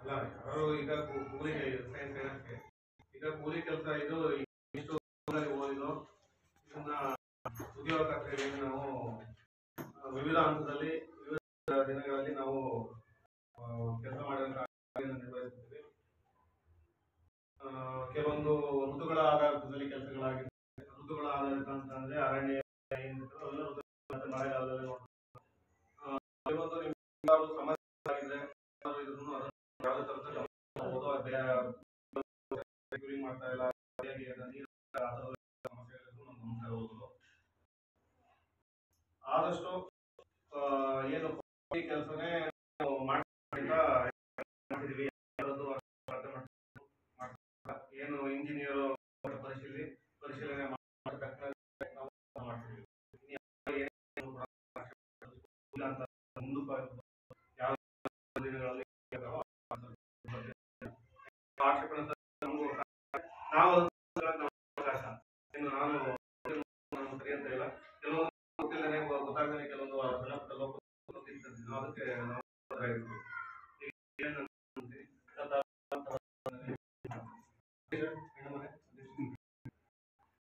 ಅಲ್ಲ ಯಾರು ಈಗ ಕೂಲಿ ಸೈನ್ಸ್ ಏನಕ್ಕೆ ಈಗ ಕೂಲಿ ಕೆಲಸ ಇದು ಇಷ್ಟು ಓದಿದ್ದು ಇದನ್ನ ಉದ್ಯೋಗ ಖಾತ್ರಿಯಲ್ಲಿ ನಾವು ವಿವಿಧ ಹಂತದಲ್ಲಿ ವಿವಿಧ ದಿನಗಳಲ್ಲಿ ನಾವು ಕೆಲಸ ಮಾಡಿದಂತ ನಿರ್ವಹಿಸ್ತೀವಿ. ಕೆಲವೊಂದು ಋತುಗಳ ಆಧಾರದಲ್ಲಿ ಕೆಲಸಗಳಾಗಿರ್ತದೆ. ಋತುಗಳ ಆಧಾರಿತ ಅಂತಂದ್ರೆ ಅರಣ್ಯ ಮಳೆಗಾಲದಲ್ಲಿ ಕೆಲವೊಂದು ಸಮಸ್ಯೆ ಆಗಿದೆ ಯಾವುದೇ ತರದ ಮಾಡ್ತಾ ಇಲ್ಲ ಆದಷ್ಟು ಏನು ಕೆಲಸನೇ ಮಾಡಿದೀವಿ. ಏನು ಇಂಜಿನಿಯರ್ ಪರಿಶೀಲನೆ ಮಾಡ್ತೀವಿ. ಯಾವ ದಿನಗಳಲ್ಲಿ ಆಕ್ಷೇಪಣೆ ನಾವು ಅವಕಾಶ ಇನ್ನು ನಾನು ಸರಿ ಅಂತ ಇಲ್ಲ. ಕೆಲವೊಂದು ಗೊತ್ತಾಗದೇ ಕೆಲವೊಂದು ಅದಕ್ಕೆ ನಾವು